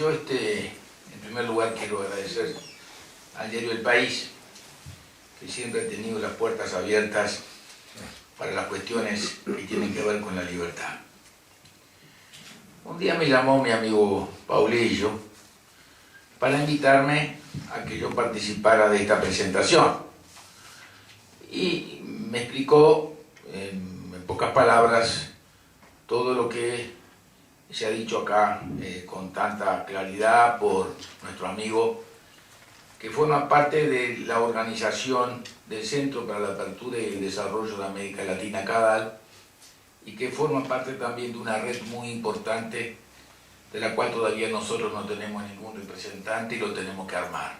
Yo, en primer lugar, quiero agradecer al diario El País, que siempre ha tenido las puertas abiertas para las cuestiones que tienen que ver con la libertad. Un día me llamó mi amigo Paulillo para invitarme a que yo participara de esta presentación. Y me explicó, en pocas palabras, todo lo que se ha dicho acá con tanta claridad por nuestro amigo, que forma parte de la organización del Centro para la Apertura y el Desarrollo de América Latina, CADAL, y que forma parte también de una red muy importante de la cual todavía nosotros no tenemos ningún representante y lo tenemos que armar,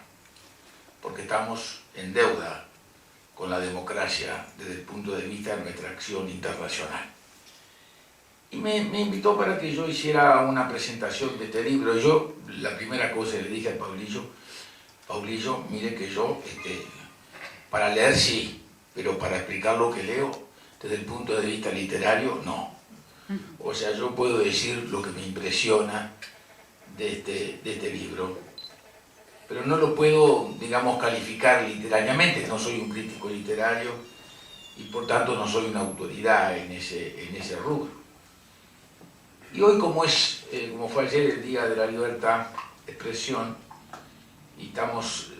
porque estamos en deuda con la democracia desde el punto de vista de nuestra acción internacional. Y me invitó para que yo hiciera una presentación de este libro. Yo, la primera cosa que le dije a Paulillo, mire que yo, para leer sí, pero para explicar lo que leo desde el punto de vista literario, no. O sea, yo puedo decir lo que me impresiona de este libro, pero no lo puedo, digamos, calificar literariamente. No soy un crítico literario y por tanto no soy una autoridad en ese rubro. Y hoy, como fue ayer el Día de la Libertad de Expresión, y estamos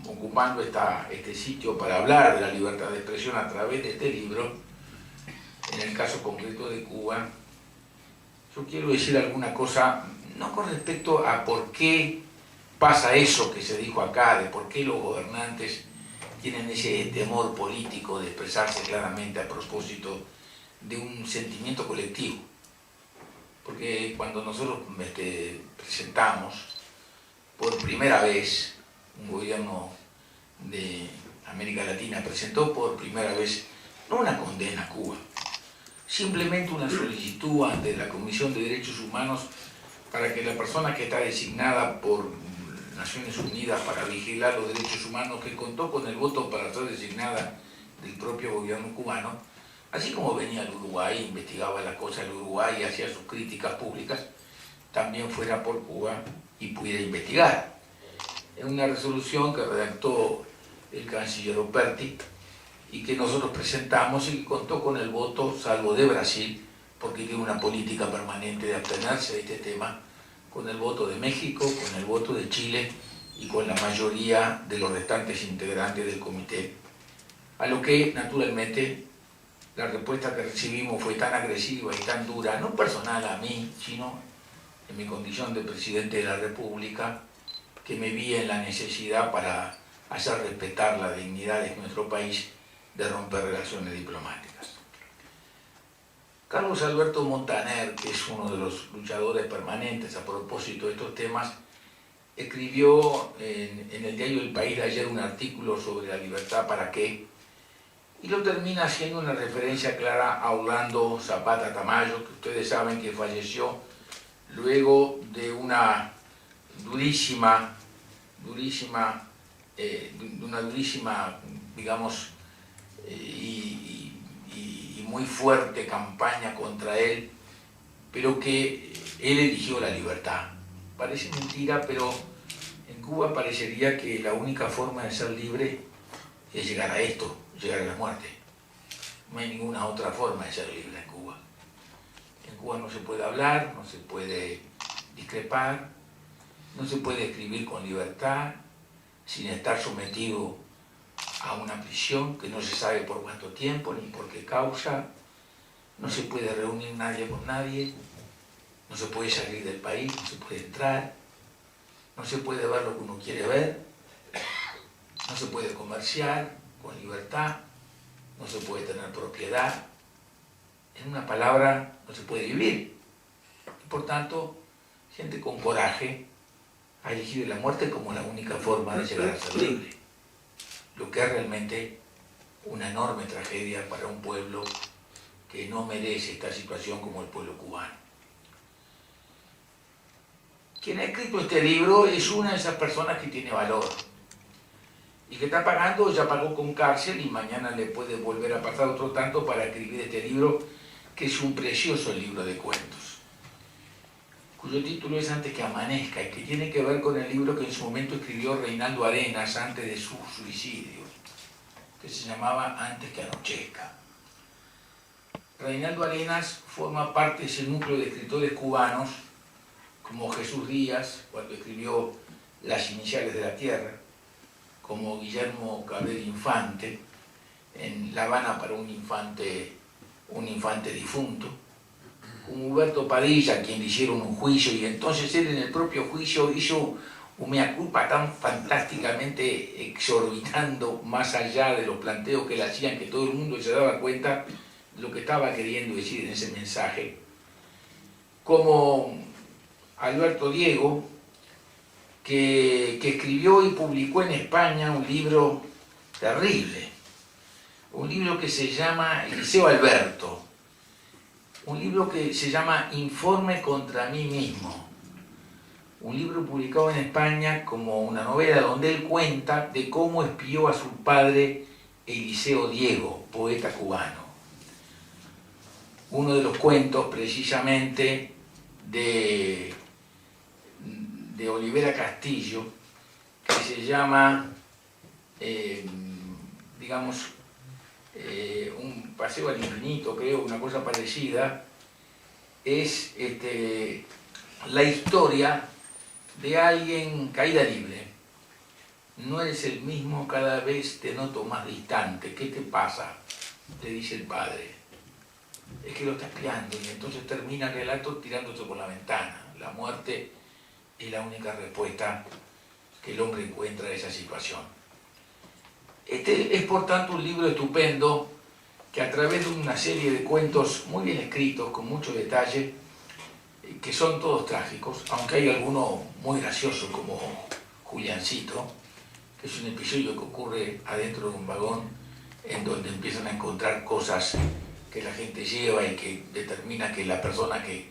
ocupando este sitio para hablar de la libertad de expresión a través de este libro, en el caso concreto de Cuba, yo quiero decir alguna cosa, no con respecto a por qué pasa eso que se dijo acá, de por qué los gobernantes tienen ese temor político de expresarse claramente a propósito de un sentimiento colectivo. Porque cuando nosotros presentamos por primera vez, un gobierno de América Latina presentó por primera vez, no una condena a Cuba, simplemente una solicitud ante la Comisión de Derechos Humanos para que la persona que está designada por Naciones Unidas para vigilar los derechos humanos, que contó con el voto para ser designada del propio gobierno cubano, así como venía al Uruguay, investigaba la cosa del Uruguay y hacía sus críticas públicas, también fuera por Cuba y pudiera investigar. Es una resolución que redactó el canciller Operti y que nosotros presentamos y que contó con el voto, salvo de Brasil, porque tiene una política permanente de abstenerse de este tema, con el voto de México, con el voto de Chile y con la mayoría de los restantes integrantes del comité. A lo que, naturalmente, la respuesta que recibimos fue tan agresiva y tan dura, no personal a mí, sino en mi condición de presidente de la República, que me vi en la necesidad, para hacer respetar la dignidad de nuestro país, de romper relaciones diplomáticas. Carlos Alberto Montaner, que es uno de los luchadores permanentes a propósito de estos temas, escribió en el diario El País de ayer un artículo sobre la libertad para qué, y lo termina haciendo una referencia clara a Orlando Zapata Tamayo, que ustedes saben que falleció luego de una durísima, digamos, y muy fuerte campaña contra él, pero que él eligió la libertad. Parece mentira, pero en Cuba parecería que la única forma de ser libre es llegar a esto, llegar a la muerte. No hay ninguna otra forma de ser libre en Cuba. En Cuba no se puede hablar, no se puede discrepar, no se puede escribir con libertad, sin estar sometido a una prisión que no se sabe por cuánto tiempo ni por qué causa. No se puede reunir nadie con nadie, no se puede salir del país, no se puede entrar, no se puede ver lo que uno quiere ver, no se puede comerciar con libertad, no se puede tener propiedad. En una palabra, no se puede vivir. Y por tanto, gente con coraje ha elegido la muerte como la única forma de llegar a ser libre. Lo que es realmente una enorme tragedia para un pueblo que no merece esta situación como el pueblo cubano. Quien ha escrito este libro es una de esas personas que tiene valor y que está pagando, ya pagó con cárcel y mañana le puede volver a pasar otro tanto para escribir este libro, que es un precioso libro de cuentos. cuyo título es Antes que amanezca, y que tiene que ver con el libro que en su momento escribió Reinaldo Arenas antes de su suicidio, que se llamaba Antes que anochezca. Reinaldo Arenas forma parte de ese núcleo de escritores cubanos, como Jesús Díaz, cuando escribió Las iniciales de la tierra, como Guillermo Cabrera Infante, en La Habana para un infante difunto, como Huberto Padilla, a quien le hicieron un juicio, y entonces él en el propio juicio hizo un mea culpa tan fantásticamente exorbitando más allá de los planteos que le hacían, que todo el mundo se daba cuenta de lo que estaba queriendo decir en ese mensaje. Como Alberto Diego, que escribió y publicó en España un libro terrible, un libro que se llama Eliseo Alberto, un libro que se llama Informe contra mí mismo, un libro publicado en España como una novela donde él cuenta de cómo espió a su padre Eliseo Diego, poeta cubano. Uno de los cuentos precisamente de Olivera Castillo, que se llama, un paseo al infinito, creo, una cosa parecida, es la historia de alguien caída libre. No eres el mismo, cada vez te noto más distante. ¿Qué te pasa?, le dice el padre. Es que lo está espiando, y entonces termina el relato tirándose por la ventana. La muerte es la única respuesta que el hombre encuentra a esa situación. Este es por tanto un libro estupendo que a través de una serie de cuentos muy bien escritos, con mucho detalle, que son todos trágicos, aunque hay alguno muy gracioso como Juliancito, que es un episodio que ocurre adentro de un vagón en donde empiezan a encontrar cosas que la gente lleva y que determina que la persona que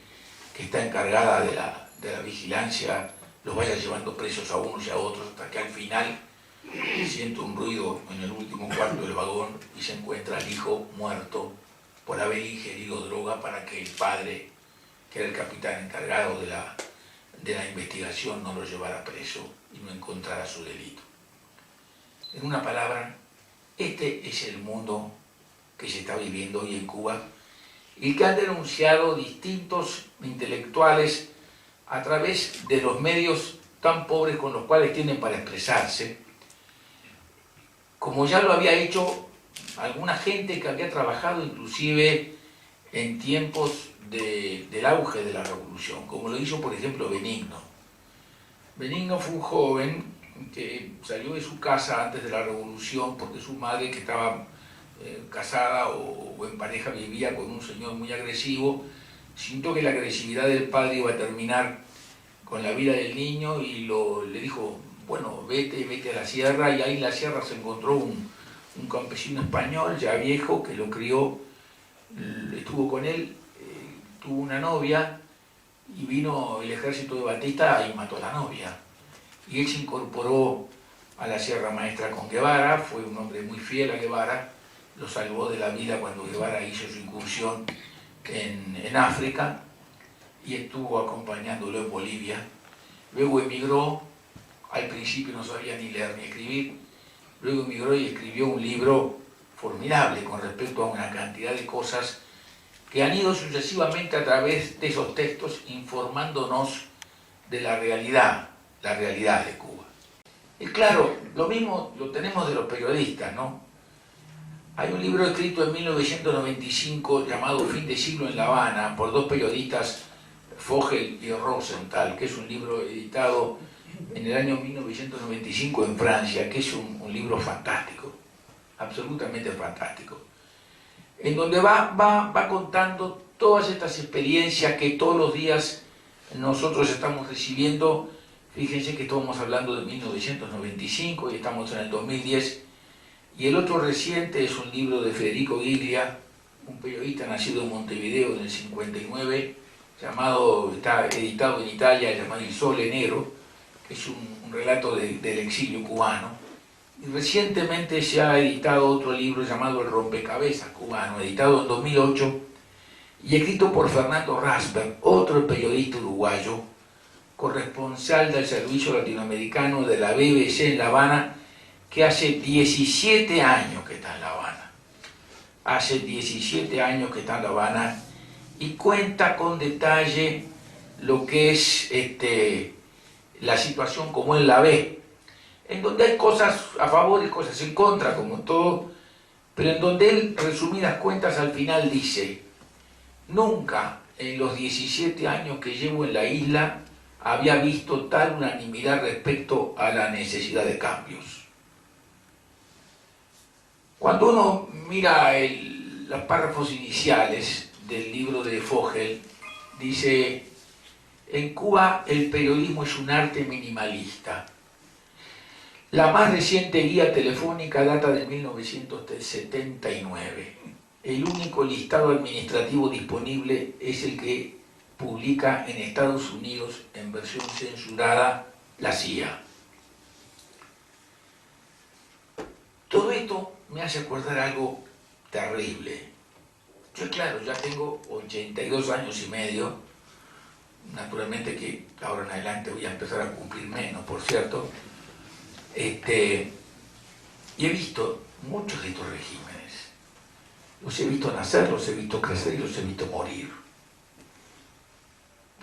está encargada de la vigilancia los vaya llevando presos a unos y a otros, hasta que al final siente un ruido en el último cuarto del vagón y se encuentra al hijo muerto por haber ingerido droga para que el padre, que era el capitán encargado de la investigación, no lo llevara preso y no encontrara su delito. En una palabra, este es el mundo que se está viviendo hoy en Cuba y que han denunciado distintos intelectuales a través de los medios tan pobres con los cuales tienen para expresarse, como ya lo había hecho alguna gente que había trabajado inclusive en tiempos del auge de la revolución, como lo hizo por ejemplo Benigno. Benigno fue un joven que salió de su casa antes de la revolución porque su madre, que estaba casada o en pareja, vivía con un señor muy agresivo, sintió que la agresividad del padre iba a terminar con la vida del niño y le dijo, bueno, vete a la sierra, y ahí en la sierra se encontró un campesino español ya viejo que lo crió, estuvo con él, tuvo una novia y vino el ejército de Batista y mató a la novia. Y él se incorporó a la Sierra Maestra con Guevara, fue un hombre muy fiel a Guevara, lo salvó de la vida cuando Guevara hizo su incursión en África y estuvo acompañándolo en Bolivia. Luego emigró, al principio no sabía ni leer ni escribir, luego emigró y escribió un libro formidable con respecto a una cantidad de cosas que han ido sucesivamente a través de esos textos informándonos de la realidad de Cuba. Y claro, lo mismo lo tenemos de los periodistas, ¿no? Hay un libro escrito en 1995 llamado Fin de siglo en La Habana por dos periodistas, Fogel y Rosenthal, que es un libro editado en el año 1995 en Francia, que es un libro fantástico, absolutamente fantástico, en donde va contando todas estas experiencias que todos los días nosotros estamos recibiendo. Fíjense que estamos hablando de 1995 y estamos en el 2010, y el otro reciente es un libro de Federico Guiglia, un periodista nacido en Montevideo en el 59, está editado en Italia, llamado Il Sole Nero, que es un relato del exilio cubano. Y recientemente se ha editado otro libro llamado El Rompecabezas cubano, editado en 2008, y escrito por Fernando Rasberg, otro periodista uruguayo, corresponsal del servicio latinoamericano de la BBC en La Habana, que hace 17 años que está en La Habana. Hace 17 años que está en La Habana y cuenta con detalle lo que es la situación como él la ve, en donde hay cosas a favor y cosas en contra, como todo, pero en donde él, resumidas cuentas, al final dice: nunca en los 17 años que llevo en la isla había visto tal unanimidad respecto a la necesidad de cambios. Cuando uno mira los párrafos iniciales del libro de Fogel, dice: en Cuba el periodismo es un arte minimalista. La más reciente guía telefónica data de 1979. El único listado administrativo disponible es el que publica en Estados Unidos, en versión censurada, la CIA. Todo esto me hace acordar algo terrible. Yo, claro, ya tengo 82 años y medio, naturalmente que ahora en adelante voy a empezar a cumplir menos, por cierto, y he visto muchos de estos regímenes. Los he visto nacer, los he visto crecer y los he visto morir.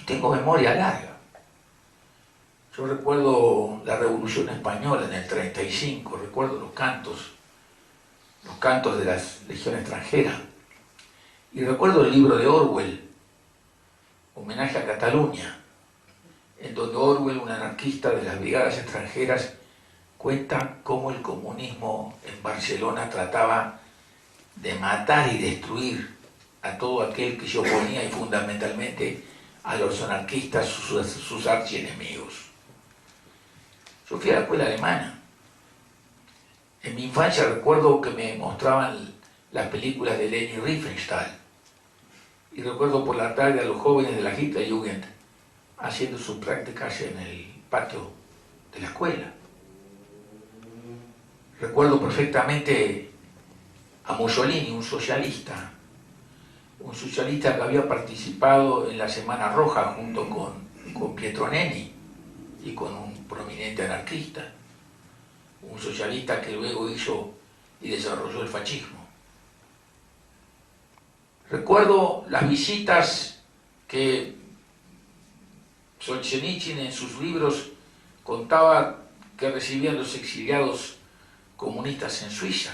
Y tengo memoria larga. Yo recuerdo la Revolución Española en el 35, recuerdo los cantos de la Legión extranjera. Y recuerdo el libro de Orwell, Homenaje a Cataluña, en donde Orwell, un anarquista de las brigadas extranjeras, cuenta cómo el comunismo en Barcelona trataba de matar y destruir a todo aquel que se oponía, y fundamentalmente a los anarquistas, sus archienemigos. Yo fui a la escuela alemana. En mi infancia recuerdo que me mostraban las películas de Leni Riefenstahl, y recuerdo por la tarde a los jóvenes de la Hitlerjugend haciendo sus prácticas en el patio de la escuela. Recuerdo perfectamente a Mussolini, un socialista que había participado en la Semana Roja junto con Pietro Nenni y con un prominente anarquista, un socialista que luego hizo y desarrolló el fascismo. Recuerdo las visitas que Solzhenitsyn en sus libros contaba que recibían los exiliados comunistas en Suiza,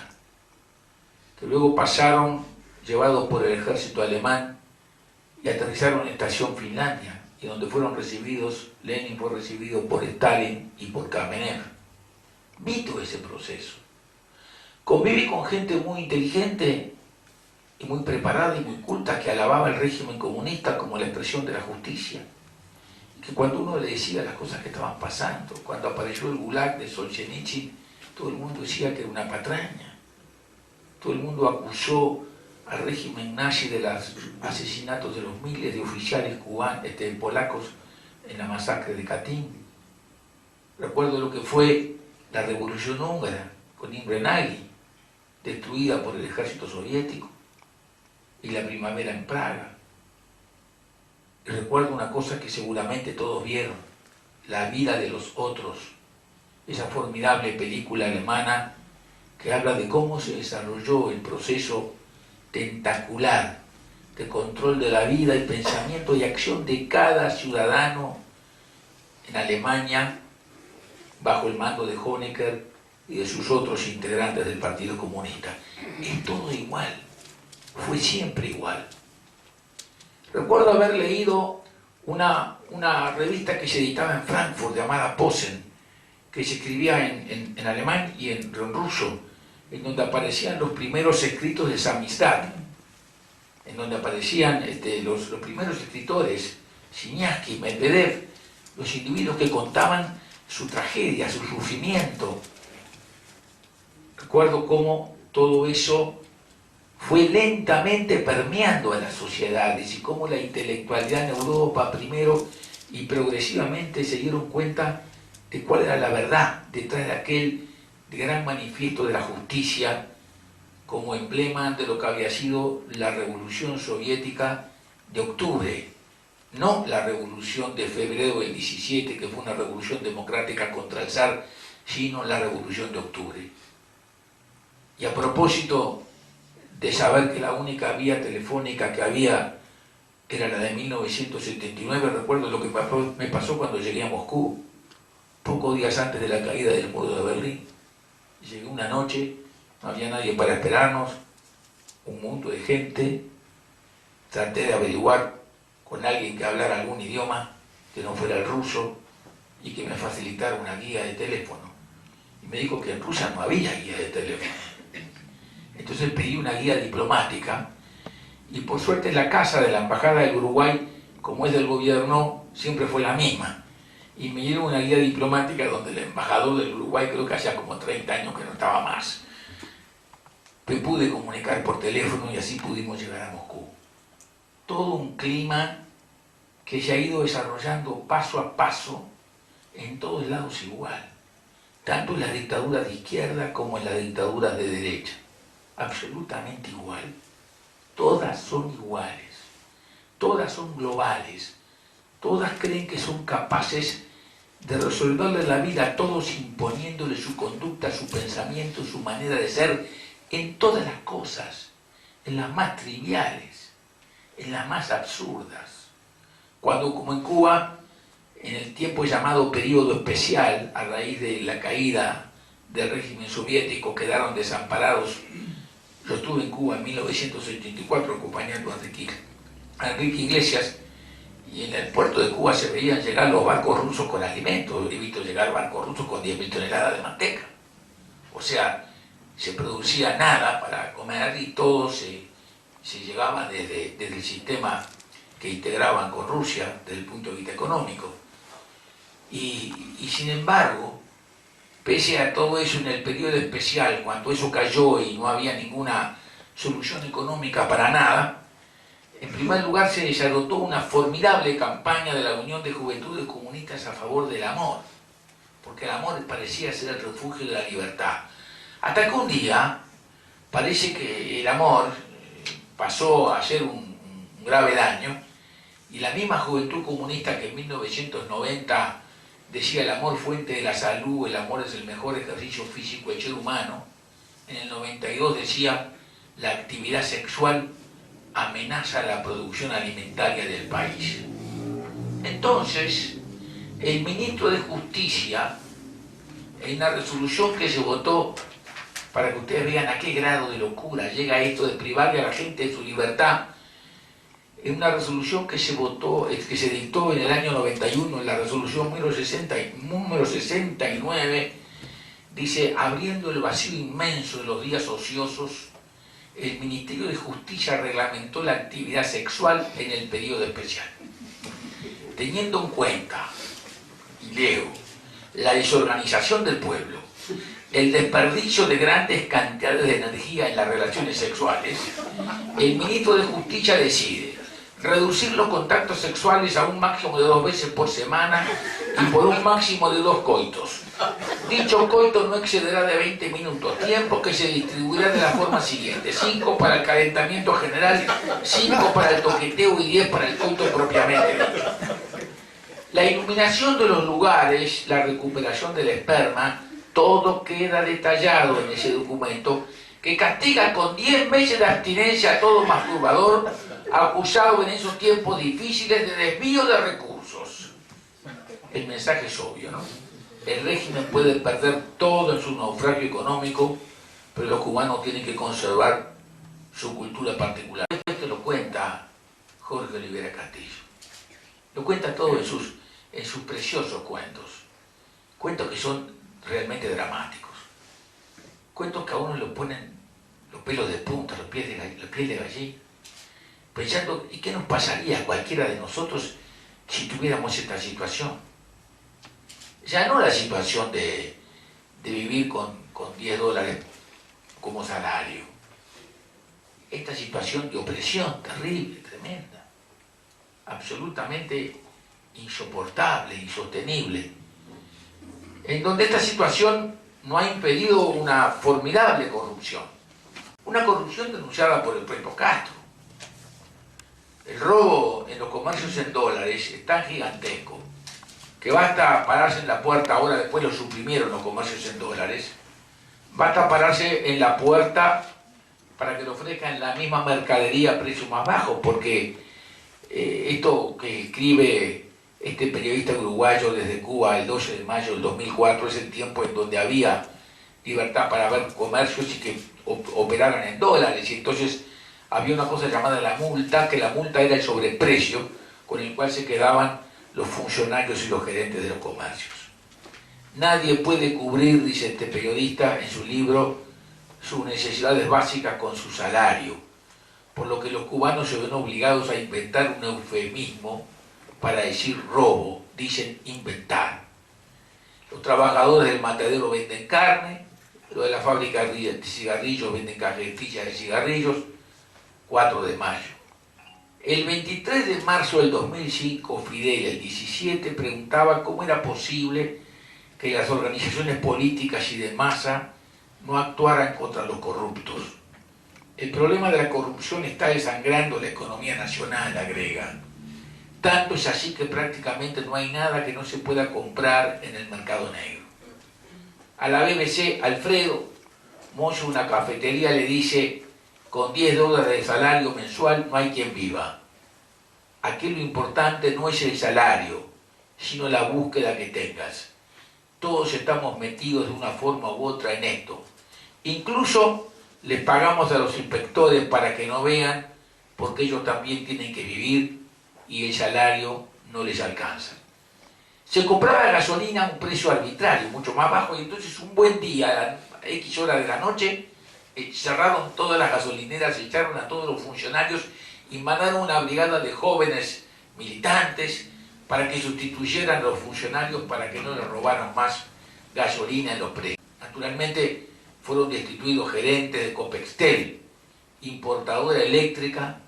que luego pasaron llevados por el ejército alemán y aterrizaron en Estación Finlandia, y donde fueron recibidos, Lenin fue recibido por Stalin y por Kamenev. Vi todo ese proceso. Conviví con gente muy inteligente y muy preparada y muy culta que alababa el régimen comunista como la expresión de la justicia. Y que cuando uno le decía las cosas que estaban pasando, cuando apareció el Gulag de Solzhenitsyn, todo el mundo decía que era una patraña. Todo el mundo acusó al régimen nazi de los asesinatos de los miles de oficiales cubanos, polacos en la masacre de Katyn. Recuerdo lo que fue la Revolución Húngara con Imre Nagy, destruida por el ejército soviético, y la primavera en Praga. Y recuerdo una cosa que seguramente todos vieron: La vida de los otros, esa formidable película alemana que habla de cómo se desarrolló el proceso tentacular de control de la vida, el pensamiento y acción de cada ciudadano en Alemania bajo el mando de Honecker y de sus otros integrantes del Partido Comunista. Es todo igual, fue siempre igual. Recuerdo haber leído una revista que se editaba en Frankfurt llamada Posen, que se escribía en alemán y en ruso, en donde aparecían los primeros escritos de Samizdat, en donde aparecían los primeros escritores, Siñaski, Medvedev, los individuos que contaban su tragedia, su sufrimiento. Recuerdo cómo todo eso fue lentamente permeando a las sociedades y cómo la intelectualidad en Europa primero y progresivamente se dieron cuenta de cuál era la verdad detrás de aquel gran manifiesto de la justicia como emblema de lo que había sido la revolución soviética de octubre, no la revolución de febrero del 17, que fue una revolución democrática contra el zar, sino la revolución de octubre. Y a propósito de saber que la única vía telefónica que había era la de 1979, recuerdo lo que me pasó cuando llegué a Moscú, pocos días antes de la caída del muro de Berlín. Llegué una noche, no había nadie para esperarnos, un mundo de gente. Traté de averiguar con alguien que hablara algún idioma que no fuera el ruso y que me facilitara una guía de teléfono. Y me dijo que en Rusia no había guía de teléfono. Entonces pedí una guía diplomática y por suerte la casa de la Embajada del Uruguay, como es del gobierno, siempre fue la misma. Y me dieron una guía diplomática donde el embajador del Uruguay, creo que hacía como 30 años que no estaba más, me pude comunicar por teléfono y así pudimos llegar a Moscú. Todo un clima que se ha ido desarrollando paso a paso en todos lados igual, tanto en las dictaduras de izquierda como en las dictaduras de derecha, absolutamente igual. Todas son iguales, todas son globales, todas creen que son capaces de resolverle la vida a todos imponiéndole su conducta, su pensamiento, su manera de ser en todas las cosas, en las más triviales, en las más absurdas. Cuando, como en Cuba, en el tiempo llamado periodo especial, a raíz de la caída del régimen soviético, quedaron desamparados. Yo estuve en Cuba en 1984 acompañando a Enrique Iglesias, y en el puerto de Cuba se veían llegar los barcos rusos con alimentos. He visto llegar barcos rusos con 10.000 toneladas de manteca. O sea, se producía nada para comer y todo se llegaba desde el sistema que integraban con Rusia desde el punto de vista económico. Y sin embargo, pese a todo eso en el periodo especial, cuando eso cayó y no había ninguna solución económica para nada, en primer lugar se desarrolló una formidable campaña de la Unión de Juventudes Comunistas a favor del amor, porque el amor parecía ser el refugio de la libertad. Hasta que un día parece que el amor pasó a ser un grave daño, y la misma Juventud Comunista que en 1990 decía el amor fuente de la salud, el amor es el mejor ejercicio físico del ser humano, en el 92 decía la actividad sexual amenaza la producción alimentaria del país. Entonces, el ministro de Justicia, en una resolución que se votó, para que ustedes vean a qué grado de locura llega esto de privarle a la gente de su libertad, en una resolución que se votó, que se dictó en el año 91, en la resolución número 69, dice: abriendo el vacío inmenso de los días ociosos, el Ministerio de Justicia reglamentó la actividad sexual en el periodo especial. Teniendo en cuenta, y leo, la desorganización del pueblo, el desperdicio de grandes cantidades de energía en las relaciones sexuales, el ministro de Justicia decide reducir los contactos sexuales a un máximo de 2 veces por semana y por un máximo de 2 coitos. Dicho coito no excederá de 20 minutos, tiempo que se distribuirá de la forma siguiente: 5 para el calentamiento general, 5 para el toqueteo y 10 para el coito propiamente dicho. La iluminación de los lugares, la recuperación del esperma, todo queda detallado en ese documento que castiga con 10 meses de abstinencia a todo masturbador acusado en esos tiempos difíciles de desvío de recursos. El mensaje es obvio, ¿no? El régimen puede perder todo en su naufragio económico, pero los cubanos tienen que conservar su cultura particular. Esto lo cuenta Jorge Olivera Castillo. Lo cuenta todo en sus preciosos cuentos. Cuentos que son realmente dramáticos. Cuentos que a uno le ponen los pelos de punta, los pies de gallina, pensando: ¿y qué nos pasaría a cualquiera de nosotros si tuviéramos esta situación? Ya no la situación de vivir con $10 como salario. Esta situación de opresión terrible, tremenda, absolutamente insoportable, insostenible, en donde esta situación no ha impedido una formidable corrupción. Una corrupción denunciada por el propio Castro. El robo en los comercios en dólares es tan gigantesco que basta pararse en la puerta, ahora después lo suprimieron los comercios en dólares, basta pararse en la puerta para que le ofrezcan la misma mercadería a precio más bajo, porque esto que escribe este periodista uruguayo desde Cuba el 12 de mayo del 2004 es el tiempo en donde había libertad para ver comercios y que operaran en dólares, y entonces había una cosa llamada la multa, que la multa era el sobreprecio con el cual se quedaban los funcionarios y los gerentes de los comercios. Nadie puede cubrir, dice este periodista en su libro, sus necesidades básicas con su salario, por lo que los cubanos se ven obligados a inventar un eufemismo para decir robo, dicen inventar. Los trabajadores del matadero venden carne, los de la fábrica de cigarrillos venden cajetillas de cigarrillos. 4 de mayo. El 23 de marzo del 2005, Fidel, el 17, preguntaba cómo era posible que las organizaciones políticas y de masa no actuaran contra los corruptos. El problema de la corrupción está desangrando la economía nacional, agrega. Tanto es así que prácticamente no hay nada que no se pueda comprar en el mercado negro. A la BBC, Alfredo, mozo de una cafetería, le dice: con $10 de salario mensual no hay quien viva. Aquí lo importante no es el salario, sino la búsqueda que tengas. Todos estamos metidos de una forma u otra en esto. Incluso les pagamos a los inspectores para que no vean, porque ellos también tienen que vivir y el salario no les alcanza. Se compraba gasolina a un precio arbitrario, mucho más bajo, y entonces un buen día, a X hora de la noche, cerraron todas las gasolineras, echaron a todos los funcionarios y mandaron una brigada de jóvenes militantes para que sustituyeran a los funcionarios para que no les robaran más gasolina en los precios. Naturalmente fueron destituidos gerentes de Copextel, importadora eléctrica,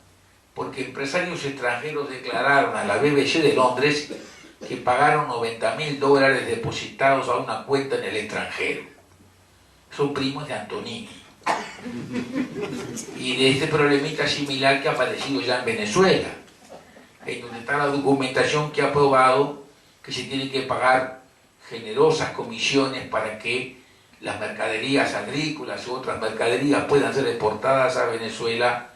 porque empresarios extranjeros declararon a la BBC de Londres que pagaron $90.000 depositados a una cuenta en el extranjero. Son primos de Antonini. Y de este problemita similar que ha aparecido ya en Venezuela, en donde está la documentación que ha probado que se tienen que pagar generosas comisiones para que las mercaderías agrícolas u otras mercaderías puedan ser exportadas a Venezuela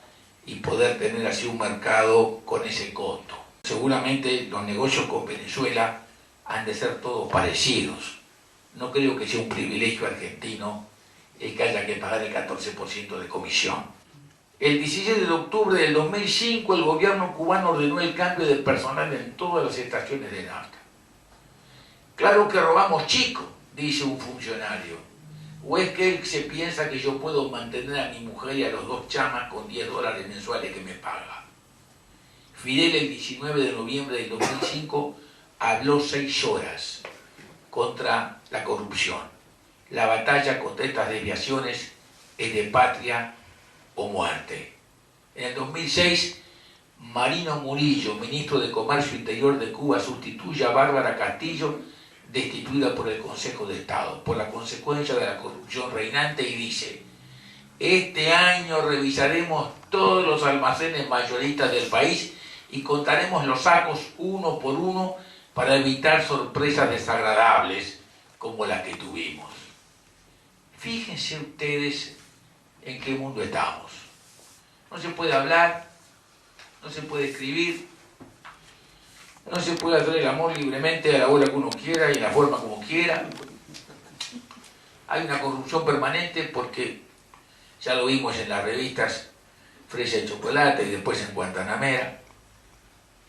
y poder tener así un mercado con ese costo. Seguramente los negocios con Venezuela han de ser todos parecidos. No creo que sea un privilegio argentino el que haya que pagar el 14% de comisión. El 17 de octubre del 2005 el gobierno cubano ordenó el cambio de personal en todas las estaciones de nafta. Claro que robamos chico, dice un funcionario. ¿O es que él se piensa que yo puedo mantener a mi mujer y a los 2 chamas con $10 mensuales que me paga? Fidel el 19 de noviembre del 2005 habló 6 horas contra la corrupción. La batalla contra estas desviaciones es de patria o muerte. En el 2006, Marino Murillo, ministro de Comercio Interior de Cuba, sustituye a Bárbara Castillo, destituida por el Consejo de Estado, por la consecuencia de la corrupción reinante, y dice: este año revisaremos todos los almacenes mayoristas del país y contaremos los sacos uno por uno para evitar sorpresas desagradables como las que tuvimos. Fíjense ustedes en qué mundo estamos. No se puede hablar, no se puede escribir, no se puede hacer el amor libremente a la hora que uno quiera y en la forma como quiera. Hay una corrupción permanente porque, ya lo vimos en las revistas Fresa y Chocolate y después en Guantanamera,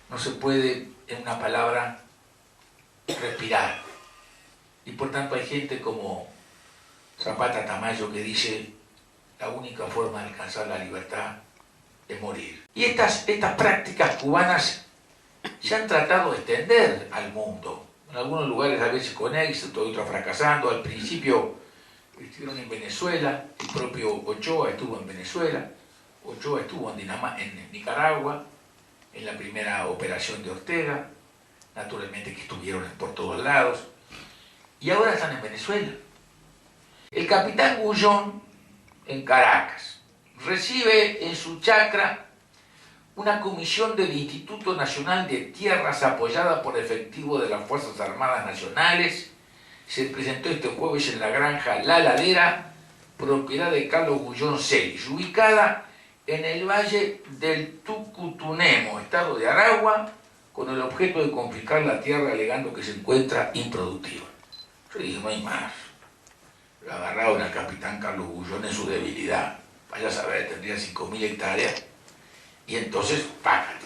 no se puede, en una palabra, respirar. Y por tanto hay gente como Zapata Tamayo que dice: la única forma de alcanzar la libertad es morir. Y estas prácticas cubanas se han tratado de extender al mundo. En algunos lugares a veces con éxito, otros fracasando. Al principio estuvieron en Venezuela, el propio Ochoa estuvo en Venezuela, Ochoa estuvo en Nicaragua, en la primera operación de Ortega, naturalmente que estuvieron por todos lados, y ahora están en Venezuela. El capitán Gullón, en Caracas, recibe en su chacra una comisión del Instituto Nacional de Tierras apoyada por efectivo de las Fuerzas Armadas Nacionales se presentó este jueves en la granja La Ladera, propiedad de Carlos Gullón Celis, ubicada en el valle del Tucutunemo, estado de Aragua, con el objeto de confiscar la tierra alegando que se encuentra improductiva. Yo dije, no hay más. Lo agarraron al capitán Carlos Gullón en su debilidad. Vaya a saber, tendría 5.000 hectáreas. Y entonces, págate.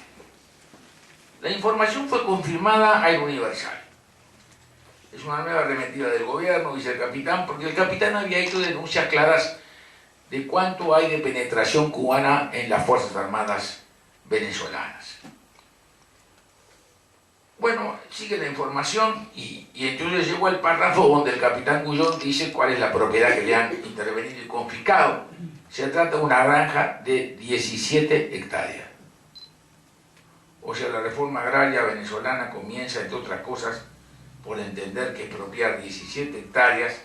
La información fue confirmada a El Universal. Es una nueva arremetida del gobierno, dice el capitán, porque el capitán había hecho denuncias claras de cuánto hay de penetración cubana en las Fuerzas Armadas venezolanas. Bueno, sigue la información y entonces llegó el párrafo donde el capitán Gullón dice cuál es la propiedad que le han intervenido y confiscado. Se trata de una granja de 17 hectáreas. O sea, la reforma agraria venezolana comienza, entre otras cosas, por entender que expropiar 17 hectáreas,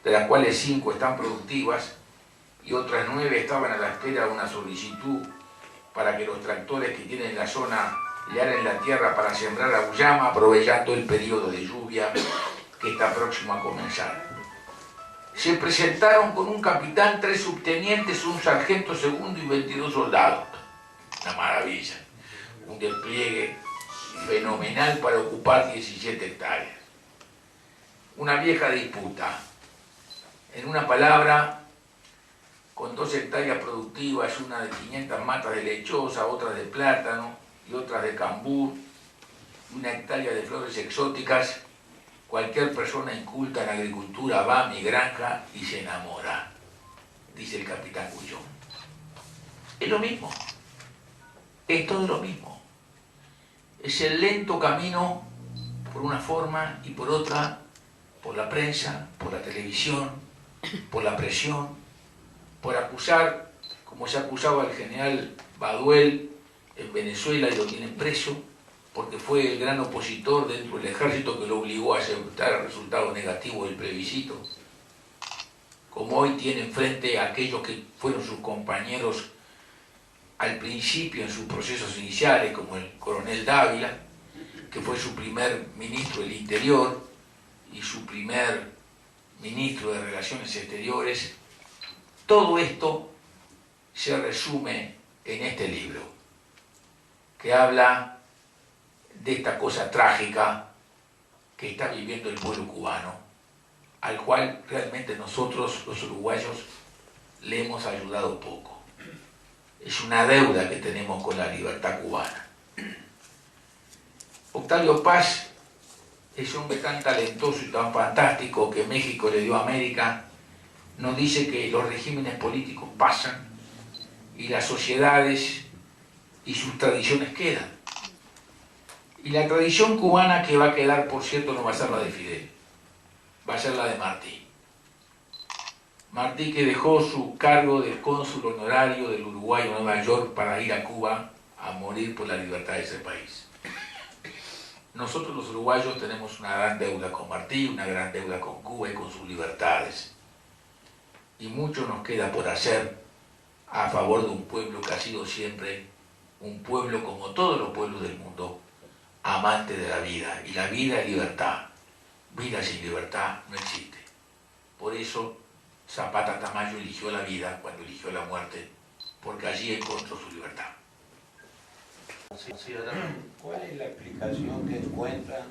de las cuales 5 están productivas y otras 9 estaban a la espera de una solicitud para que los tractores que tienen la zona le aren la tierra para sembrar auyama, aprovechando el periodo de lluvia que está próximo a comenzar. Se presentaron con un capitán, 3 subtenientes, un sargento segundo y 22 soldados. Una maravilla. Un despliegue fenomenal para ocupar 17 hectáreas. Una vieja disputa. En una palabra, con 2 hectáreas productivas, una de 500 matas de lechosa, otra de plátano y otras de cambur, una hectárea de flores exóticas, cualquier persona inculta en agricultura va a mi granja y se enamora, dice el capitán Gullón. Es lo mismo, es todo lo mismo. Es el lento camino por una forma y por otra, por la prensa, por la televisión, por la presión, por acusar, como se acusaba al general Baduel en Venezuela y lo tienen preso, porque fue el gran opositor dentro del ejército que lo obligó a aceptar el resultado negativo del plebiscito. Como hoy tienen frente a aquellos que fueron sus compañeros al principio en sus procesos iniciales, como el coronel Dávila, que fue su primer ministro del Interior y su primer ministro de Relaciones Exteriores. Todo esto se resume en este libro, que habla de esta cosa trágica que está viviendo el pueblo cubano, al cual realmente nosotros, los uruguayos, le hemos ayudado poco. Es una deuda que tenemos con la libertad cubana. Octavio Paz es un hombre tan talentoso y tan fantástico que México le dio a América. Nos dice que los regímenes políticos pasan y las sociedades y sus tradiciones quedan. Y la tradición cubana que va a quedar, por cierto, no va a ser la de Fidel, va a ser la de Martí. Martí, que dejó su cargo de cónsul honorario del Uruguay en Nueva York para ir a Cuba a morir por la libertad de ese país. Nosotros los uruguayos tenemos una gran deuda con Martí, una gran deuda con Cuba y con sus libertades. Y mucho nos queda por hacer a favor de un pueblo que ha sido siempre un pueblo, como todos los pueblos del mundo, amante de la vida. Y la vida es libertad. Vida sin libertad no existe. Por eso Zapata Tamayo eligió la vida cuando eligió la muerte, porque allí encontró su libertad. ¿Cuál es la explicación que encuentra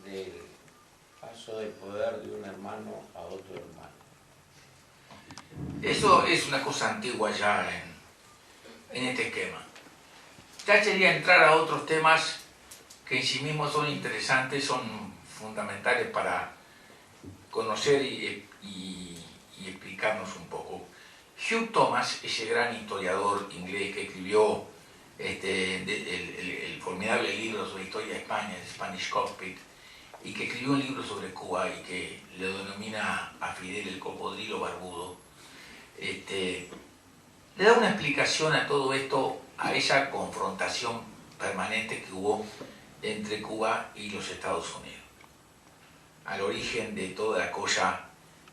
del paso del poder de un hermano a otro hermano? Eso es una cosa antigua ya en este esquema. Ya sería entrar a otros temas que en sí mismos son interesantes, son fundamentales para conocer y explicarnos un poco. Hugh Thomas, ese gran historiador inglés que escribió el formidable libro sobre historia de España, el Spanish Cockpit, y que escribió un libro sobre Cuba y que le denomina a Fidel el cocodrilo barbudo, le da una explicación a todo esto, a esa confrontación permanente que hubo entre Cuba y los Estados Unidos, al origen de toda la cosa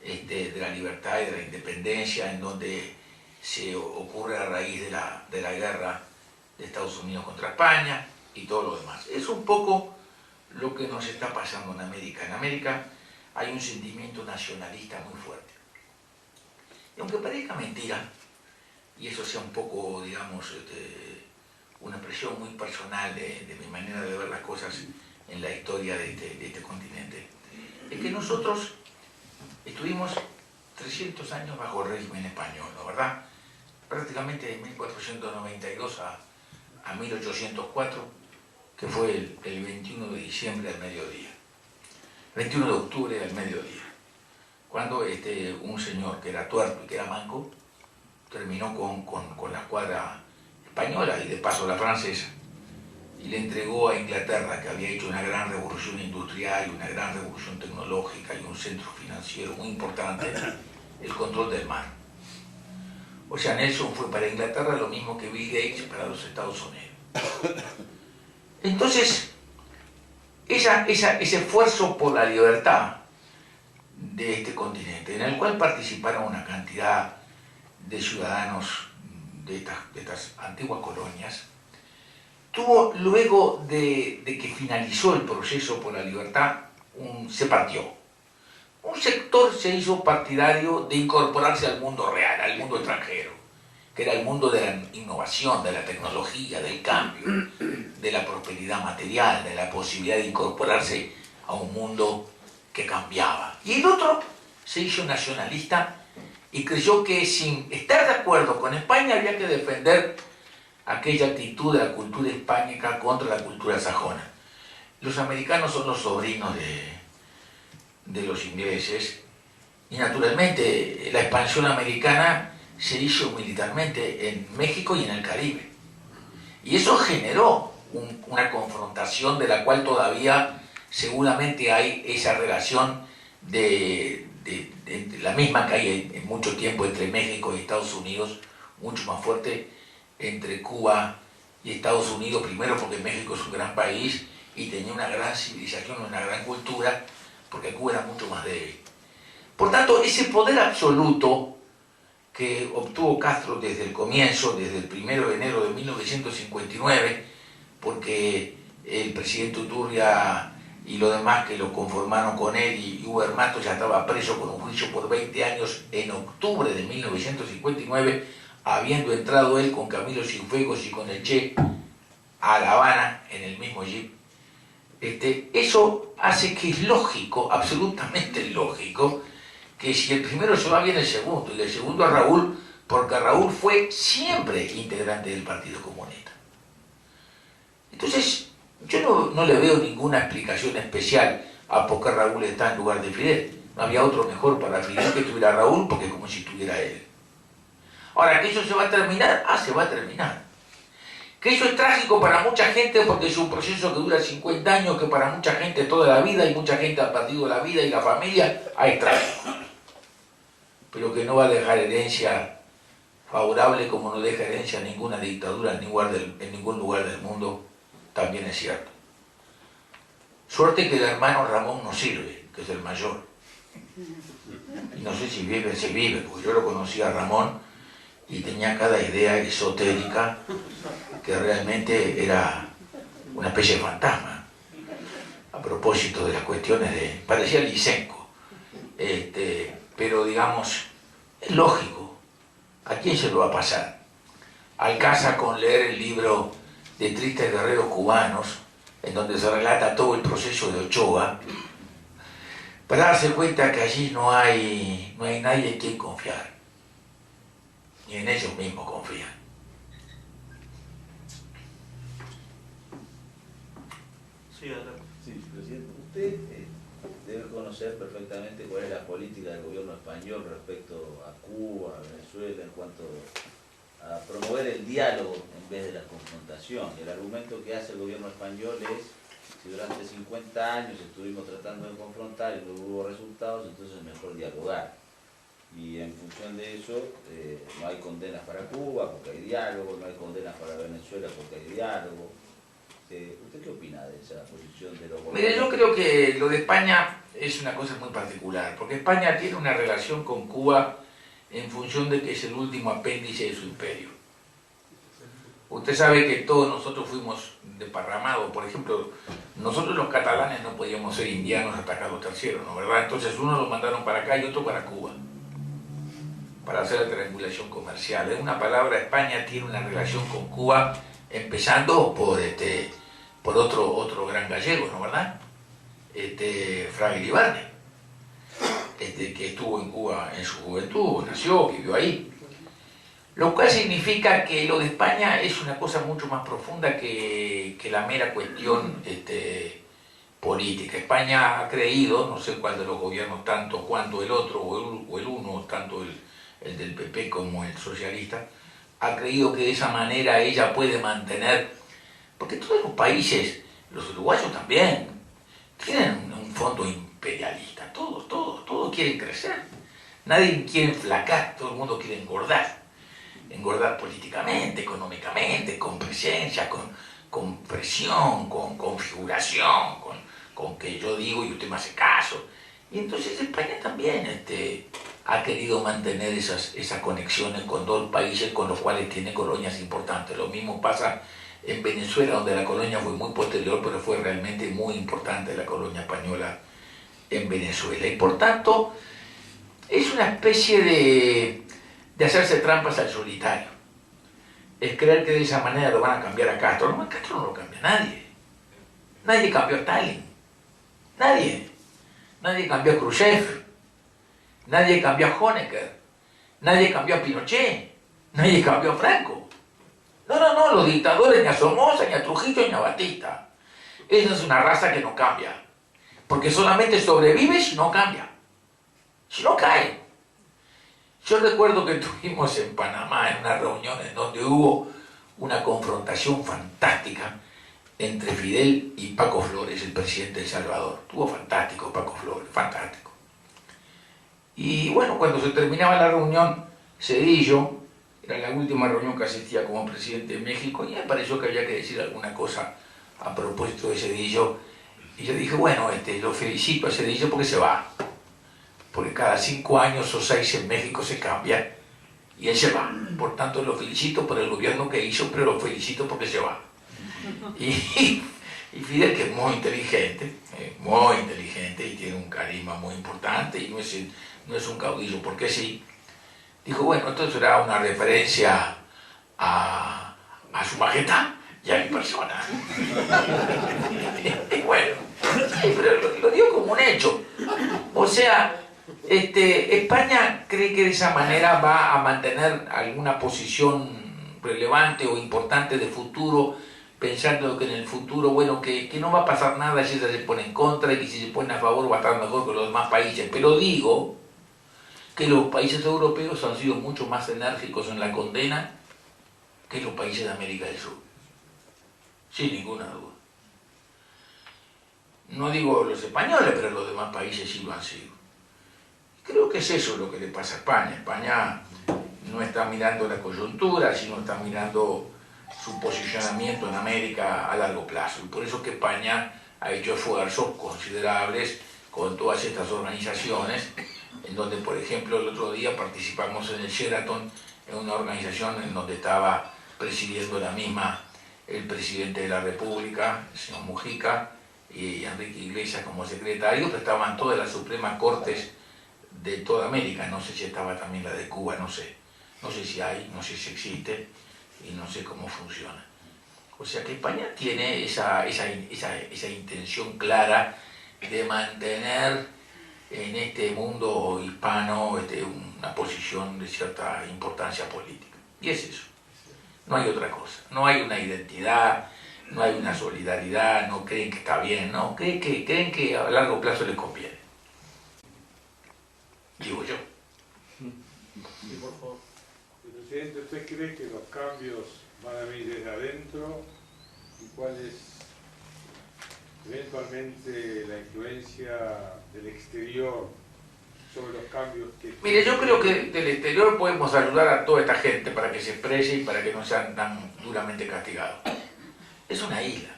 de la libertad y de la independencia, en donde se ocurre a raíz de la guerra de Estados Unidos contra España y todo lo demás. Es un poco lo que nos está pasando en América. En América hay un sentimiento nacionalista muy fuerte. Y aunque parezca mentira, y eso sea un poco, digamos, una expresión muy personal de mi manera de ver las cosas en la historia de este continente, es que nosotros estuvimos 300 años bajo el régimen español, ¿no verdad? Prácticamente de 1492 a 1804, que fue el 21 de diciembre al mediodía, 21 de octubre al mediodía, cuando un señor que era tuerto y que era manco terminó con la escuadra española y de paso la francesa, y le entregó a Inglaterra, que había hecho una gran revolución industrial y una gran revolución tecnológica y un centro financiero muy importante, el control del mar. O sea, Nelson fue para Inglaterra lo mismo que Bill Gates para los Estados Unidos. Entonces, ese esfuerzo por la libertad de este continente, en el cual participaron una cantidad de ciudadanos de estas antiguas colonias, tuvo, luego de que finalizó el proceso por la libertad, se partió. Un sector se hizo partidario de incorporarse al mundo real, al mundo extranjero, que era el mundo de la innovación, de la tecnología, del cambio, de la prosperidad material, de la posibilidad de incorporarse a un mundo que cambiaba. Y el otro se hizo nacionalista y creyó que sin estar de acuerdo con España había que defender aquella actitud de la cultura hispánica contra la cultura sajona. Los americanos son los sobrinos de los ingleses y naturalmente la expansión americana se hizo militarmente en México y en el Caribe. Y eso generó una confrontación de la cual todavía seguramente hay esa relación de la misma que hay en mucho tiempo entre México y Estados Unidos, mucho más fuerte entre Cuba y Estados Unidos, primero porque México es un gran país y tenía una gran civilización, una gran cultura, porque Cuba era mucho más débil. Por tanto, ese poder absoluto que obtuvo Castro desde el comienzo, desde el 1 de enero de 1959, porque el presidente Uturria y los demás que lo conformaron con él, y Hugo Matos ya estaba preso con un juicio por 20 años en octubre de 1959, habiendo entrado él con Camilo Cienfuegos y con el Che a La Habana en el mismo jeep. Eso hace que es lógico, absolutamente lógico, que si el primero se va bien el segundo, y el segundo a Raúl, porque Raúl fue siempre integrante del Partido Comunista. Entonces, yo no le veo ninguna explicación especial a por qué Raúl está en lugar de Fidel. No había otro mejor para Fidel que tuviera Raúl, porque es como si tuviera él. Ahora, ¿que eso se va a terminar? Se va a terminar. Que eso es trágico para mucha gente porque es un proceso que dura 50 años, que para mucha gente toda la vida, y mucha gente ha perdido la vida y la familia, es trágico. Pero que no va a dejar herencia favorable como no deja herencia ninguna dictadura en ningún lugar del mundo, también es cierto. Suerte que el hermano Ramón no sirve, que es el mayor. Y no sé si vive, porque yo lo conocí a Ramón y tenía cada idea esotérica que realmente era una especie de fantasma. A propósito de las cuestiones parecía Lysenko. Pero digamos, es lógico. ¿A quién se lo va a pasar? Alcanza con leer el libro de Tristes Guerreros Cubanos, en donde se relata todo el proceso de Ochoa, para darse cuenta que allí no hay nadie en quien confiar. Ni en ellos mismos confían. Sí, adelante. Sí, presidente. Usted debe conocer perfectamente cuál es la política del gobierno español respecto a Cuba, a Venezuela, en cuanto a promover el diálogo en vez de la confrontación. El argumento que hace el gobierno español es: si durante 50 años estuvimos tratando de confrontar y no hubo resultados, entonces es mejor dialogar. Y en función de eso, no hay condenas para Cuba porque hay diálogo, no hay condenas para Venezuela porque hay diálogo. ¿Usted qué opina de esa posición de los gobiernos? Mire, yo creo que lo de España es una cosa muy particular, porque España tiene una relación con Cuba en función de que es el último apéndice de su imperio. Usted sabe que todos nosotros fuimos desparramados. Por ejemplo, nosotros los catalanes no podíamos ser indianos hasta Carlos III, ¿no verdad? Entonces uno lo mandaron para acá y otro para Cuba, para hacer la triangulación comercial. En una palabra, España tiene una relación con Cuba, empezando por otro gran gallego, ¿no verdad? Fra Iribarne, que estuvo en Cuba en su juventud, nació, vivió ahí. Lo cual significa que lo de España es una cosa mucho más profunda que la mera cuestión política. España ha creído, no sé cuál de los gobiernos, tanto cuanto el otro, o el uno, tanto el del PP como el socialista, ha creído que de esa manera ella puede mantener, porque todos los países, los uruguayos también, tienen un fondo imperialista, todos quieren crecer, nadie quiere enflacar, todo el mundo quiere engordar políticamente, económicamente, con presencia, con presión, con configuración, con que yo digo y usted me hace caso. Y entonces España también ha querido mantener esas conexiones con dos países con los cuales tiene colonias importantes. Lo mismo pasa en Venezuela, donde la colonia fue muy posterior, pero fue realmente muy importante la colonia española en Venezuela. Y por tanto, es una especie de hacerse trampas al solitario. Es creer que de esa manera lo van a cambiar a Castro. No, a Castro no lo cambia nadie. Nadie cambió a Stalin. Nadie. Nadie cambió a Khrushchev. Nadie cambió a Honecker. Nadie cambió a Pinochet. Nadie cambió a Franco. No, los dictadores, ni a Somoza, ni a Trujillo, ni a Batista. Esa es una raza que no cambia. Porque solamente sobrevive si no cambia. Si no cae. Yo recuerdo que estuvimos en Panamá en una reunión en donde hubo una confrontación fantástica entre Fidel y Paco Flores, el presidente de El Salvador. Estuvo fantástico Paco Flores, fantástico. Y bueno, cuando se terminaba la reunión, Zedillo, era la última reunión que asistía como presidente de México, y me pareció que había que decir alguna cosa a propósito de Zedillo. Y yo dije, bueno, lo felicito a Zedillo porque se va. Porque cada 5 años o 6 en México se cambia y él se va. Por tanto, lo felicito por el gobierno que hizo, pero lo felicito porque se va. Y Fidel, que es muy inteligente y tiene un carisma muy importante y no es un caudillo porque sí, dijo, bueno, esto será una referencia a su majestad y a mi persona. Y bueno, sí, pero lo dio como un hecho. O sea, España cree que de esa manera va a mantener alguna posición relevante o importante de futuro, pensando que en el futuro, bueno, que no va a pasar nada si ella se pone en contra y que si se pone a favor va a estar mejor que los demás países. Pero digo que los países europeos han sido mucho más enérgicos en la condena que los países de América del Sur, sin ninguna duda. No digo los españoles, pero los demás países sí lo han sido. Creo que es eso lo que le pasa a España. España no está mirando la coyuntura, sino está mirando su posicionamiento en América a largo plazo. Y por eso que España ha hecho esfuerzos considerables con todas estas organizaciones, en donde, por ejemplo, el otro día participamos en el Sheraton, en una organización en donde estaba presidiendo la misma el presidente de la República, el señor Mujica, y Enrique Iglesias como secretario, pero estaban todas las Supremas Cortes de toda América, no sé si estaba también la de Cuba, no sé si hay, no sé si existe y no sé cómo funciona. O sea que España tiene esa intención clara de mantener en este mundo hispano una posición de cierta importancia política. Y es eso, no hay otra cosa, no hay una identidad, no hay una solidaridad, no creen que está bien, no, creen que a largo plazo les conviene. Digo yo. Sí, por favor. Presidente, ¿usted cree que los cambios van a venir desde adentro? ¿Y cuál es eventualmente la influencia del exterior sobre los cambios que... Mire, yo creo que del exterior podemos ayudar a toda esta gente para que se exprese y para que no sean tan duramente castigados. Es una isla.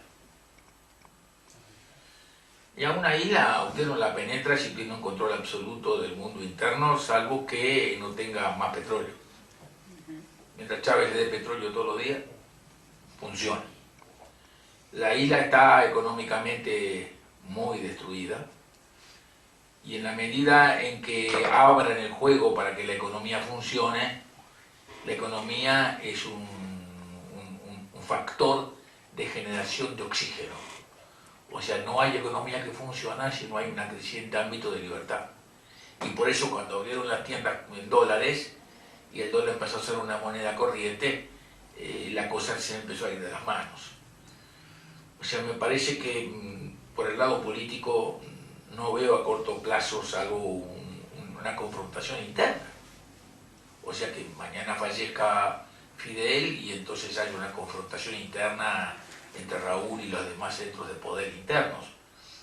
Y a una isla usted no la penetra si tiene un control absoluto del mundo interno, salvo que no tenga más petróleo. Mientras Chávez le dé petróleo todos los días, funcione. La isla está económicamente muy destruida y en la medida en que abran el juego para que la economía funcione, la economía es un factor de generación de oxígeno. O sea, no hay economía que funcione si no hay un creciente ámbito de libertad. Y por eso cuando abrieron las tiendas en dólares y el dólar empezó a ser una moneda corriente, la cosa se empezó a ir de las manos. O sea, me parece que por el lado político no veo a corto plazo salvo una confrontación interna. O sea, que mañana fallezca Fidel y entonces hay una confrontación interna entre Raúl y los demás centros de poder internos.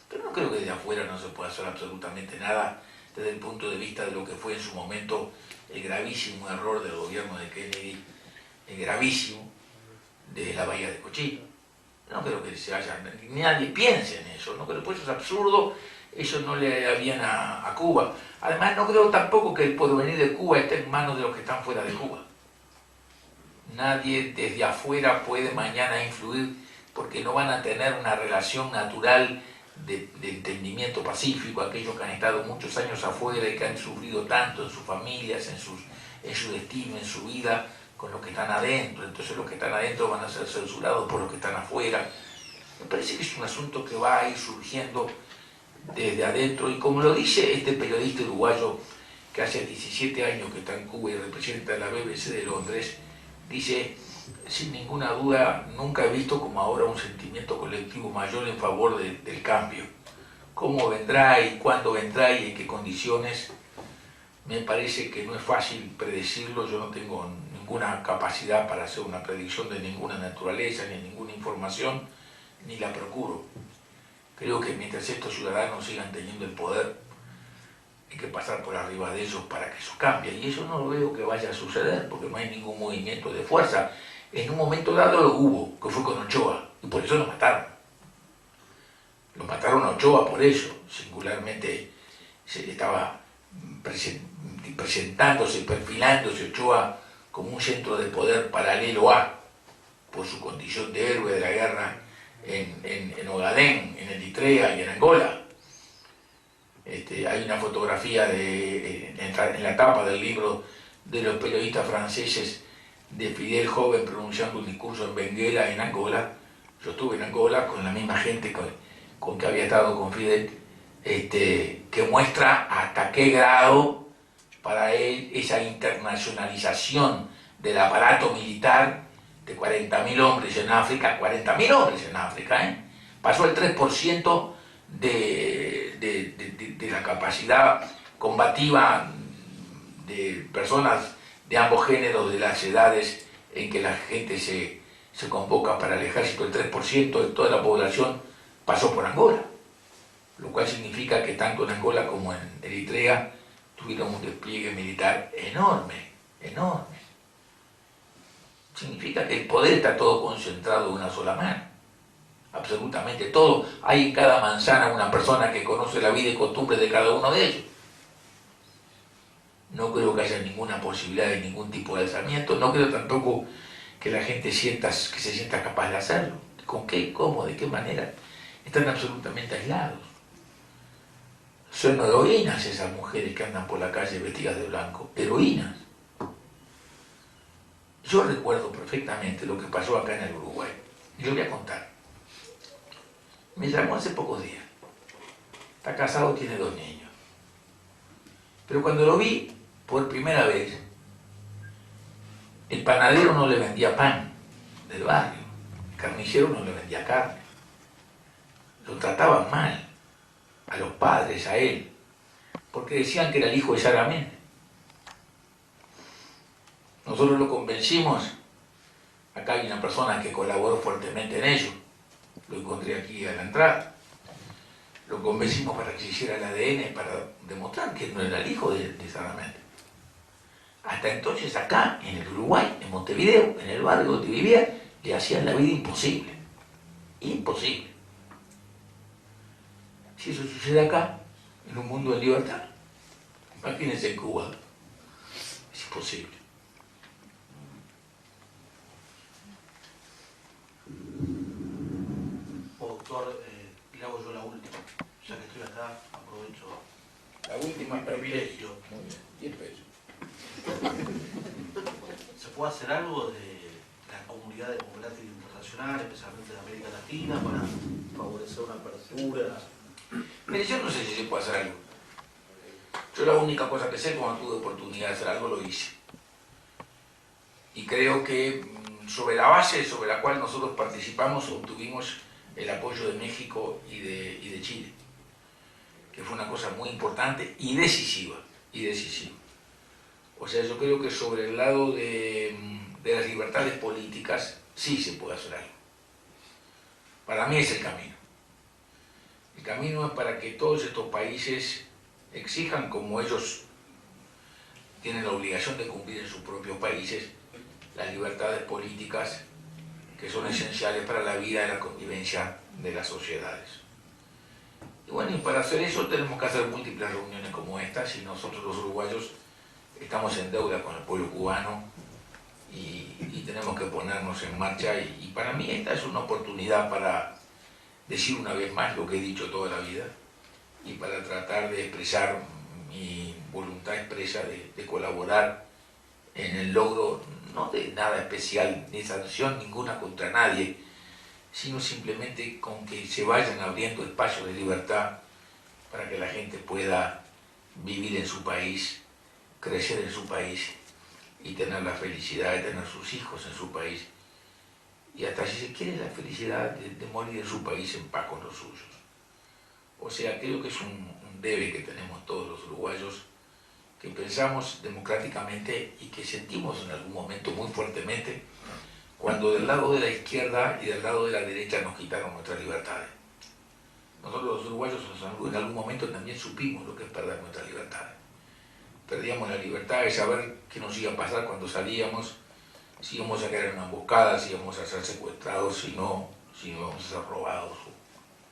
Pero no creo que desde afuera no se pueda hacer absolutamente nada desde el punto de vista de lo que fue en su momento el gravísimo error del gobierno de Kennedy, el gravísimo de la Bahía de Cochino. No creo que se haya, ni nadie piense en eso, no creo, pues eso es absurdo, eso no le haría bien a Cuba. Además no creo tampoco que el porvenir de Cuba esté en manos de los que están fuera de Cuba. Nadie desde afuera puede mañana influir porque no van a tener una relación natural de entendimiento pacífico, aquellos que han estado muchos años afuera y que han sufrido tanto en sus familias, en su destino, en su vida, con los que están adentro. Entonces los que están adentro van a ser censurados por los que están afuera. Me parece que es un asunto que va a ir surgiendo desde adentro, y como lo dice este periodista uruguayo que hace 17 años que está en Cuba y representa la BBC de Londres, dice: sin ninguna duda, nunca he visto como ahora un sentimiento colectivo mayor en favor del cambio. ¿Cómo vendrá y cuándo vendrá y en qué condiciones? Me parece que no es fácil predecirlo. Yo no tengo ninguna capacidad para hacer una predicción de ninguna naturaleza, ni ninguna información, ni la procuro. Creo que mientras estos ciudadanos sigan teniendo el poder, hay que pasar por arriba de ellos para que eso cambie. Y eso no lo veo que vaya a suceder, porque no hay ningún movimiento de fuerza. En un momento dado lo hubo, que fue con Ochoa, y por eso lo mataron. Lo mataron a Ochoa por eso. Singularmente se estaba presentándose, perfilándose Ochoa como un centro de poder paralelo a, por su condición de héroe de la guerra en Ogadén, en Eritrea y en Angola. Hay una fotografía en la tapa del libro de los periodistas franceses de Fidel joven pronunciando un discurso en Benguela, en Angola. Yo estuve en Angola con la misma gente con que había estado con Fidel, que muestra hasta qué grado para él esa internacionalización del aparato militar de 40.000 hombres en África, 40.000 hombres en África, pasó el 3% de la capacidad combativa de personas de ambos géneros, de las edades en que la gente se convoca para el ejército. El 3% de toda la población pasó por Angola, lo cual significa que tanto en Angola como en Eritrea tuvieron un despliegue militar enorme, enorme. Significa que el poder está todo concentrado en una sola mano, absolutamente todo. Hay en cada manzana una persona que conoce la vida y costumbres de cada uno de ellos. No creo que haya ninguna posibilidad de ningún tipo de alzamiento. No creo tampoco que la gente se sienta capaz de hacerlo. ¿Con qué? ¿Cómo? ¿De qué manera? Están absolutamente aislados. Son heroínas esas mujeres que andan por la calle vestidas de blanco. Heroínas. Yo recuerdo perfectamente lo que pasó acá en el Uruguay. Y lo voy a contar. Me llamó hace pocos días. Está casado, tiene 2 niños. Pero cuando lo vi por primera vez, el panadero no le vendía pan del barrio, el carnicero no le vendía carne. Lo trataban mal a los padres, a él, porque decían que era el hijo de Sara Méndez. Nosotros lo convencimos. Acá hay una persona que colaboró fuertemente en ello. Lo encontré aquí a la entrada. Lo convencimos para que se hiciera el ADN, para demostrar que no era el hijo de Sara Méndez. Hasta entonces acá, en el Uruguay, en Montevideo, en el barrio donde vivía, le hacían la vida imposible. Imposible. Si eso sucede acá, en un mundo de libertad, imagínense en Cuba. Es imposible. profesor, le hago yo la última. Ya que estoy acá, aprovecho La última mi privilegio. Muy bien, 10 pesos. ¿Se puede hacer algo de la comunidad democrática internacional, especialmente de América Latina, para favorecer una apertura? Mire, yo no sé si se puede hacer algo. Yo la única cosa que sé, cuando tuve oportunidad de hacer algo, lo hice. Y creo que sobre la base sobre la cual nosotros participamos, obtuvimos el apoyo de México y de Chile, que fue una cosa muy importante y decisiva. O sea, yo creo que sobre el lado de las libertades políticas sí se puede hacer algo. Para mí es el camino. El camino es para que todos estos países exijan, como ellos tienen la obligación de cumplir en sus propios países, las libertades políticas que son esenciales para la vida y la convivencia de las sociedades. Y bueno, y para hacer eso tenemos que hacer múltiples reuniones como estas, y nosotros los uruguayos estamos en deuda con el pueblo cubano y tenemos que ponernos en marcha, y para mí esta es una oportunidad para decir una vez más lo que he dicho toda la vida y para tratar de expresar mi voluntad expresa de colaborar en el logro, no de nada especial, ni sanción ninguna contra nadie, sino simplemente con que se vayan abriendo espacios de libertad para que la gente pueda vivir en su país, crecer en su país y tener la felicidad de tener sus hijos en su país, y hasta si se quiere la felicidad de morir en su país en paz con los suyos. O sea, creo que es un debe que tenemos todos los uruguayos, que pensamos democráticamente y que sentimos en algún momento muy fuertemente cuando del lado de la izquierda y del lado de la derecha nos quitaron nuestras libertades. Nosotros los uruguayos en algún momento también supimos lo que es perder nuestras libertades. Perdíamos la libertad de saber qué nos iba a pasar cuando salíamos, si íbamos a caer en una emboscada, si íbamos a ser secuestrados, si íbamos a ser robados,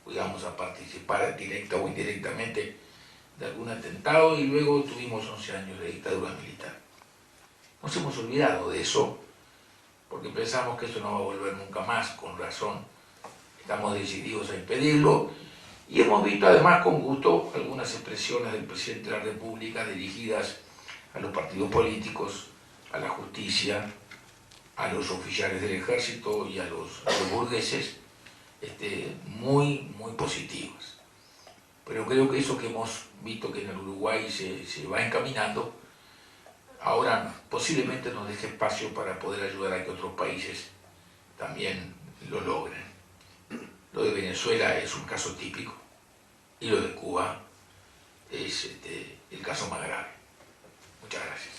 o íbamos a participar directa o indirectamente de algún atentado, y luego tuvimos 11 años de dictadura militar. Nos hemos olvidado de eso, porque pensamos que eso no va a volver nunca más, con razón. Estamos decididos a impedirlo, y hemos visto además con gusto algunas expresiones del presidente de la República dirigidas a los partidos políticos, a la justicia, a los oficiales del ejército y a los burgueses, muy positivas. Pero creo que eso que hemos visto que en el Uruguay se va encaminando, ahora posiblemente nos deje espacio para poder ayudar a que otros países también lo logren. Lo de Venezuela es un caso típico, y lo de Cuba es el caso más grave. Muchas gracias.